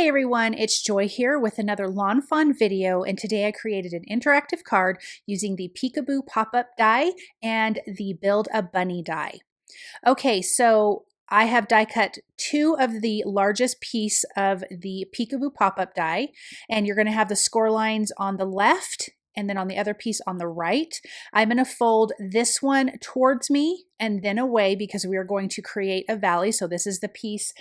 Hey everyone, it's Joy here with another lawnfawn video, and today I created an interactive card using the Peekaboo Pop-Up die and the Build a Bunny die. Okay, so I have die cut two of the largest piece of the Peekaboo Pop-Up die, and you're going to have the score lines on the left and then on the other piece on the right. I'm going to fold this one towards me and then away because we are going to create a valley. So this is the piece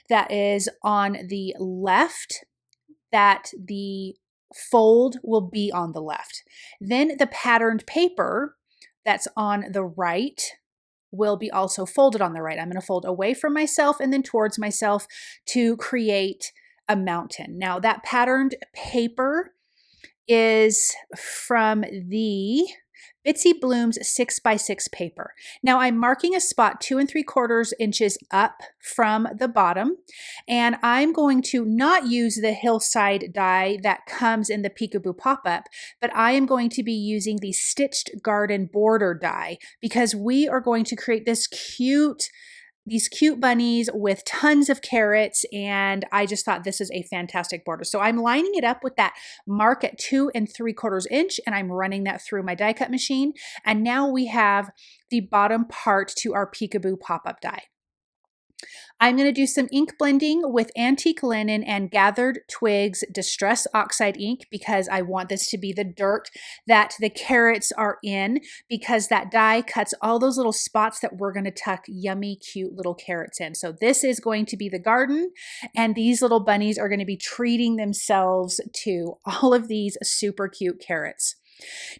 that is on the left that the fold will be on the left. Then the patterned paper that's on the right will be also folded on the right. I'm going to fold away from myself and then towards myself to create a mountain. Now that patterned paper is from the Bitsy Blooms 6x6 paper. Now I'm marking a spot 2 3/4 inches up from the bottom, and I'm going to not use the Hillside die that comes in the Peekaboo Pop-Up, but I am going to be using the Stitched Garden border die because we are going to create these cute bunnies with tons of carrots, and I just thought this is a fantastic border. So I'm lining it up with that mark at 2 3/4 inch, and I'm running that through my die cut machine. And now we have the bottom part to our Peekaboo Pop-Up die. I'm going to do some ink blending with antique linen and gathered twigs distress oxide ink because I want this to be the dirt that the carrots are in, because that die cuts all those little spots that we're going to tuck yummy, cute little carrots in. So this is going to be the garden, and these little bunnies are going to be treating themselves to all of these super cute carrots.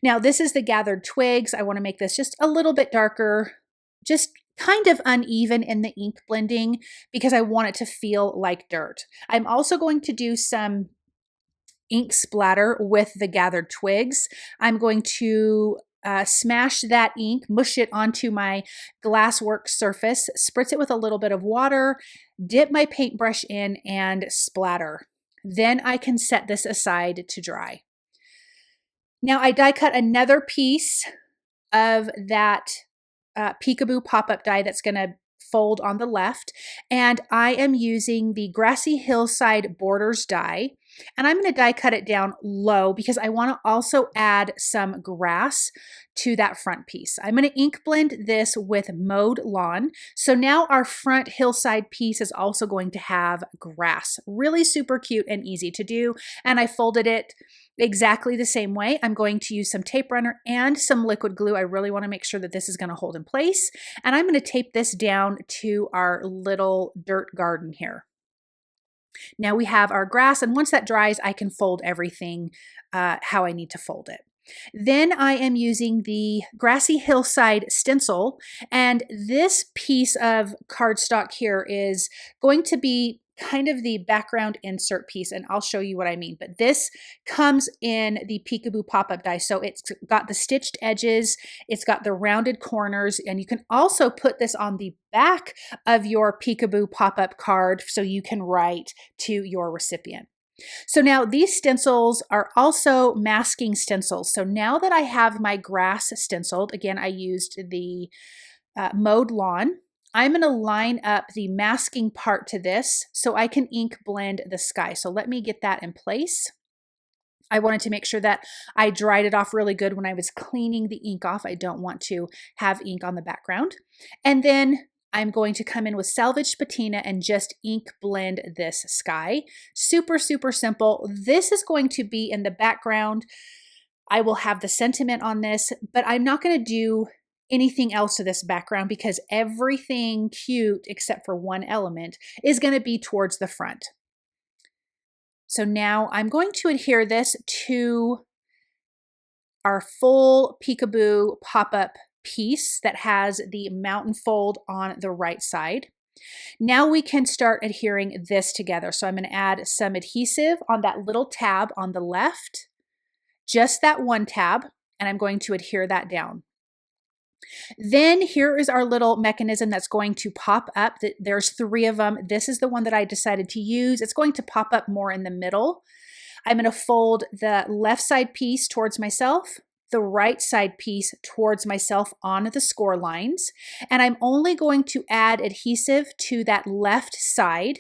Now this is the gathered twigs. I want to make this just a little bit darker, just kind of uneven in the ink blending because I want it to feel like dirt. I'm also going to do some ink splatter with the gathered twigs. I'm going to smash that ink, mush it onto my glasswork surface, spritz it with a little bit of water, dip my paintbrush in, and splatter. Then I can set this aside to dry. Now I die cut another piece of that Peekaboo Pop-Up die that's going to fold on the left, and I am using the Grassy Hillside borders die, and I'm going to die cut it down low because I want to also add some grass to that front piece. I'm going to ink blend this with mowed lawn. So now our front hillside piece is also going to have grass. Really super cute and easy to do. And I folded it exactly the same way. I'm going to use some tape runner and some liquid glue. I really want to make sure that this is going to hold in place. And I'm going to tape this down to our little dirt garden here. Now we have our grass, and once that dries, I can fold everything how I need to fold it. Then I am using the Grassy Hillside stencil, and this piece of cardstock here is going to be kind of the background insert piece, and I'll show you what I mean. But this comes in the Peekaboo Pop-Up die, so it's got the stitched edges, it's got the rounded corners, and you can also put this on the back of your Peekaboo Pop-Up card so you can write to your recipient. So now these stencils are also masking stencils. So now that I have my grass stenciled, again, I used the mowed lawn. I'm going to line up the masking part to this so I can ink blend the sky. So let me get that in place. I wanted to make sure that I dried it off really good when I was cleaning the ink off. I don't want to have ink on the background. And then I'm going to come in with salvaged patina and just ink blend this sky. Super, super simple. This is going to be in the background. I will have the sentiment on this, but I'm not going to do anything else to this background because everything cute except for one element is going to be towards the front. So now I'm going to adhere this to our full Peekaboo Pop-Up piece that has the mountain fold on the right side. Now we can start adhering this together. So I'm going to add some adhesive on that little tab on the left, just that one tab, and I'm going to adhere that down. Then here is our little mechanism that's going to pop up. There's 3 of them. This is the one that I decided to use. It's going to pop up more in the middle. I'm going to fold the left side piece towards myself, the right side piece towards myself on the score lines, and I'm only going to add adhesive to that left side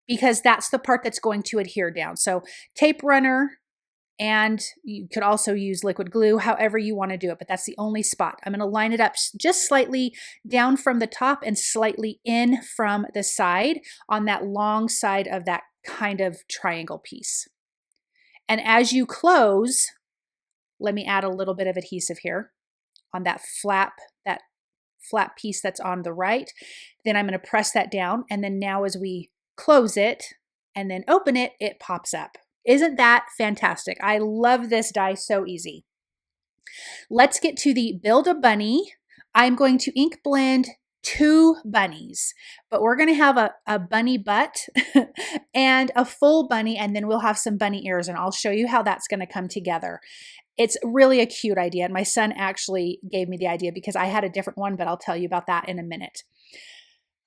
because that's the part that's going to adhere down. So tape runner, and you could also use liquid glue, however you want to do it, but that's the only spot. I'm going to line it up just slightly down from the top and slightly in from the side on that long side of that kind of triangle piece. And as you close, let me add a little bit of adhesive here on that flap piece that's on the right. Then I'm going to press that down, and then now as we close it and then open it, it pops up. Isn't that fantastic? I love this die, so easy. Let's get to the Build a Bunny. I'm going to ink blend 2 bunnies, but we're going to have a bunny butt and a full bunny, and then we'll have some bunny ears, and I'll show you how that's going to come together. It's really a cute idea, and my son actually gave me the idea because I had a different one, but I'll tell you about that in a minute.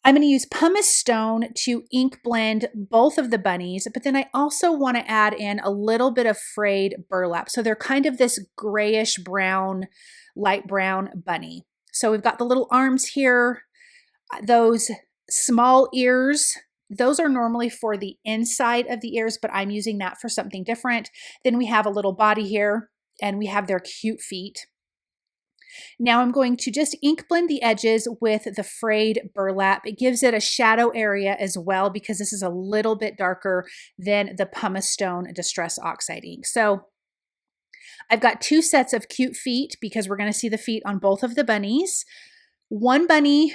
I'm going to use pumice stone to ink blend both of the bunnies, but then I also want to add in a little bit of frayed burlap. So they're kind of this grayish brown, light brown bunny. So we've got the little arms here, those small ears. Those are normally for the inside of the ears, but I'm using that for something different. Then we have a little body here, and we have their cute feet. Now I'm going to just ink blend the edges with the frayed burlap. It gives it a shadow area as well because this is a little bit darker than the pumice stone Distress Oxide ink. So I've got 2 sets of cute feet because we're going to see the feet on both of the bunnies. One bunny,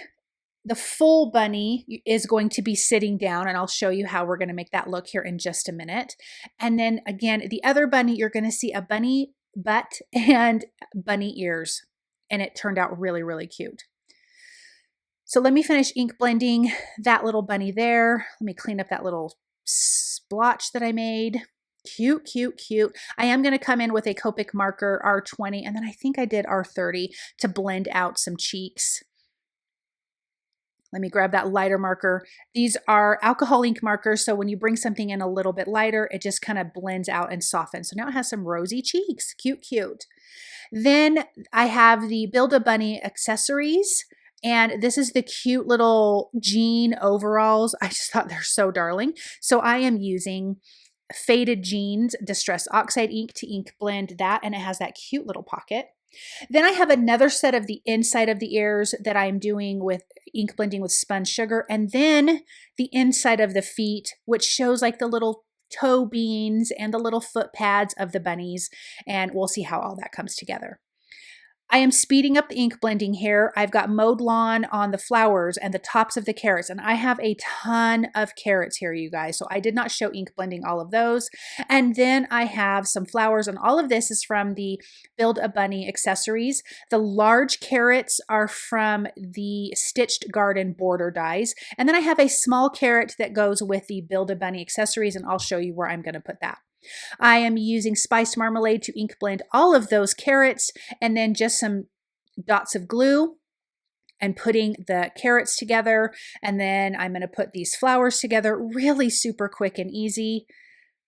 the full bunny, is going to be sitting down, and I'll show you how we're going to make that look here in just a minute. And then again, the other bunny, you're going to see a bunny butt and bunny ears. And it turned out really, really cute. So let me finish ink blending that little bunny there. Let me clean up that little splotch that I made. Cute, cute, cute. I am going to come in with a Copic marker R20, and then I think I did R30 to blend out some cheeks. Let me grab that lighter marker. These are alcohol ink markers, so when you bring something in a little bit lighter, it just kind of blends out and softens. So now it has some rosy cheeks. Cute, cute. Then I have the Build a Bunny accessories, and this is the cute little jean overalls. I just thought they're so darling. So I am using Faded Jeans Distress Oxide ink to ink blend that, and it has that cute little pocket. Then I have another set of the inside of the ears that I'm doing with ink blending with spun sugar, and then the inside of the feet, which shows like the little toe beans and the little foot pads of the bunnies, and we'll see how all that comes together. I am speeding up the ink blending here. I've got mowed lawn on the flowers and the tops of the carrots, and I have a ton of carrots here, you guys, so I did not show ink blending all of those. And then I have some flowers, and all of this is from the Build a Bunny accessories. The large carrots are from the Stitched Garden border dies, and then I have a small carrot that goes with the Build a Bunny accessories, and I'll show you where I'm going to put that. I am using spiced marmalade to ink blend all of those carrots, and then just some dots of glue and putting the carrots together. And then I'm going to put these flowers together. Really super quick and easy.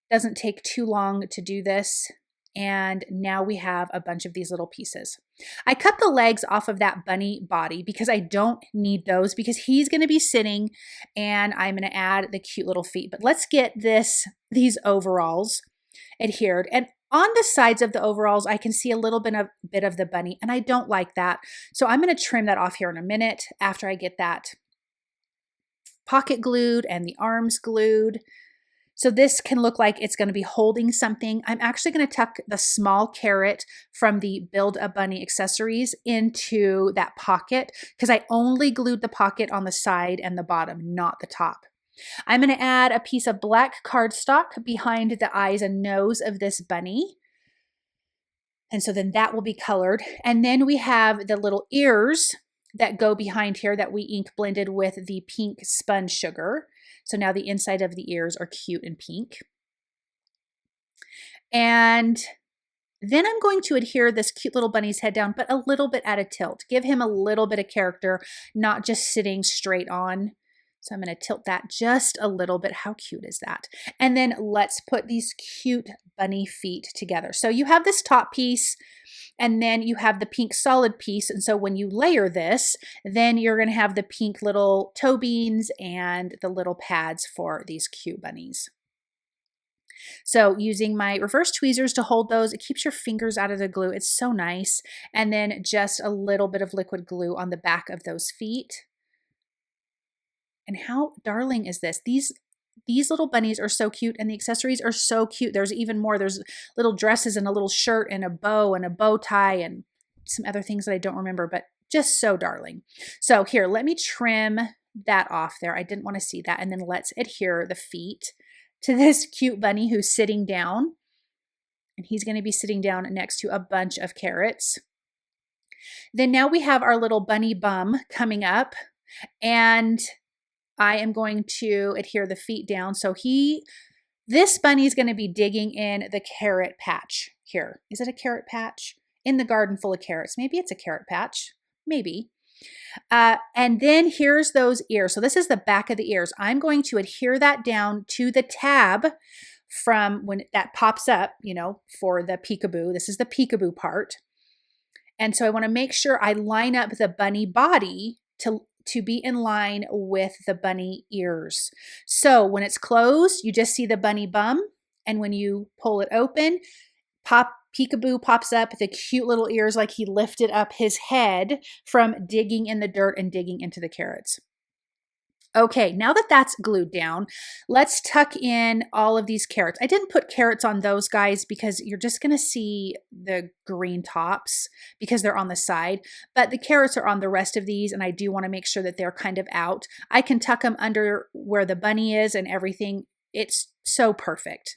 Doesn't take too long to do this. And now we have a bunch of these little pieces. I cut the legs off of that bunny body because I don't need those because he's going to be sitting, and I'm going to add the cute little feet. But let's get these overalls adhered. And on the sides of the overalls, I can see a little bit of the bunny, and I don't like that. So I'm going to trim that off here in a minute after I get that pocket glued and the arms glued. So this can look like it's going to be holding something. I'm actually going to tuck the small carrot from the Build a Bunny accessories into that pocket because I only glued the pocket on the side and the bottom, not the top. I'm going to add a piece of black cardstock behind the eyes and nose of this bunny. And so then that will be colored. And then we have the little ears that go behind here that we ink blended with the pink spun sugar. So now the inside of the ears are cute and pink. And then I'm going to adhere this cute little bunny's head down, but a little bit at a tilt. Give him a little bit of character, not just sitting straight on. So I'm going to tilt that just a little bit. How cute is that? And then let's put these cute bunny feet together. So you have this top piece, And then you have the pink solid piece. And so when you layer this, then you're going to have the pink little toe beans and the little pads for these cute bunnies. So using my reverse tweezers to hold those, it keeps your fingers out of the glue. It's so nice. And then just a little bit of liquid glue on the back of those feet. And how darling is this? These little bunnies are so cute, and the accessories are so cute. There's even more. There's little dresses and a little shirt and a bow tie and some other things that I don't remember, but just so darling. So here, let me trim that off there. I didn't want to see that. And then let's adhere the feet to this cute bunny who's sitting down. And he's going to be sitting down next to a bunch of carrots. Then now we have our little bunny bum coming up, and I am going to adhere the feet down. So this bunny is going to be digging in the carrot patch here. Is it a carrot patch? In the garden full of carrots. Maybe it's a carrot patch. Maybe. And then here's those ears. So this is the back of the ears. I'm going to adhere that down to the tab from when that pops up, for the peekaboo. This is the peekaboo part. And so I want to make sure I line up the bunny body to be in line with the bunny ears. So when it's closed, you just see the bunny bum. And when you pull it open, Peekaboo pops up the cute little ears like he lifted up his head from digging in the dirt and digging into the carrots. Okay, now that that's glued down, let's tuck in all of these carrots. I didn't put carrots on those guys because you're just going to see the green tops because they're on the side, but the carrots are on the rest of these, and I do want to make sure that they're kind of out. I can tuck them under where the bunny is and everything. It's so perfect.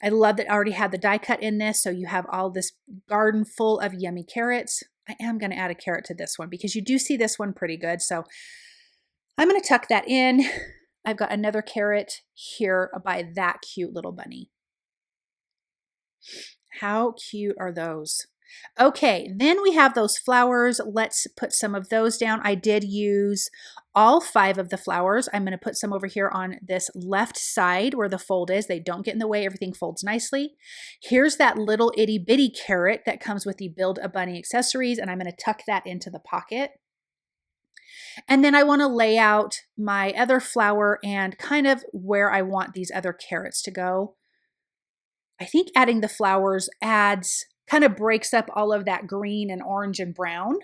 I love that I already had the die cut in this, so you have all this garden full of yummy carrots. I am going to add a carrot to this one because you do see this one pretty good, so I'm going to tuck that in. I've got another carrot here by that cute little bunny. How cute are those? Okay, then we have those flowers. Let's put some of those down. I did use all 5 of the flowers. I'm going to put some over here on this left side where the fold is. They don't get in the way. Everything folds nicely. Here's that little itty bitty carrot that comes with the Build a Bunny accessories, and I'm going to tuck that into the pocket. And then I want to lay out my other flower and kind of where I want these other carrots to go. I think adding the flowers kind of breaks up all of that green and orange and brown.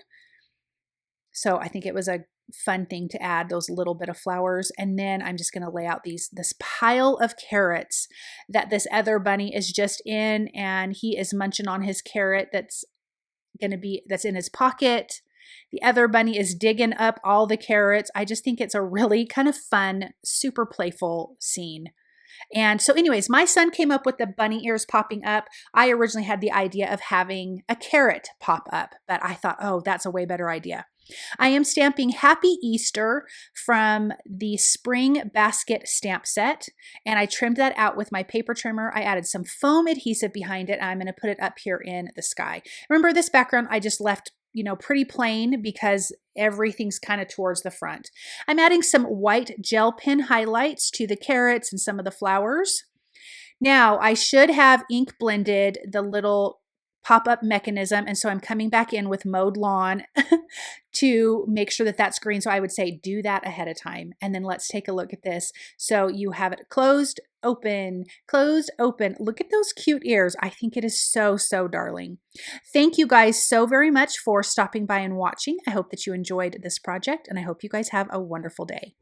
So I think it was a fun thing to add those little bit of flowers. And then I'm just going to lay out this pile of carrots that this other bunny is just in, and he is munching on his carrot that's in his pocket. The other bunny is digging up all the carrots. I just think it's a really kind of fun, super playful scene. And so anyways, my son came up with the bunny ears popping up. I originally had the idea of having a carrot pop up, but I thought, oh, that's a way better idea. I am stamping Happy Easter from the spring basket stamp set, and I trimmed that out with my paper trimmer. I added some foam adhesive behind it, and I'm going to put it up here in the sky. Remember, this background I just left pretty plain because everything's kind of towards the front. I'm adding some white gel pen highlights to the carrots and some of the flowers. Now, I should have ink blended the little pop-up mechanism, and so I'm coming back in with Mowed Lawn to make sure that that's green. So I would say do that ahead of time. And then let's take a look at this. So you have it closed, open, closed, open. Look at those cute ears. I think it is so, so darling. Thank you guys so very much for stopping by and watching. I hope that you enjoyed this project, and I hope you guys have a wonderful day.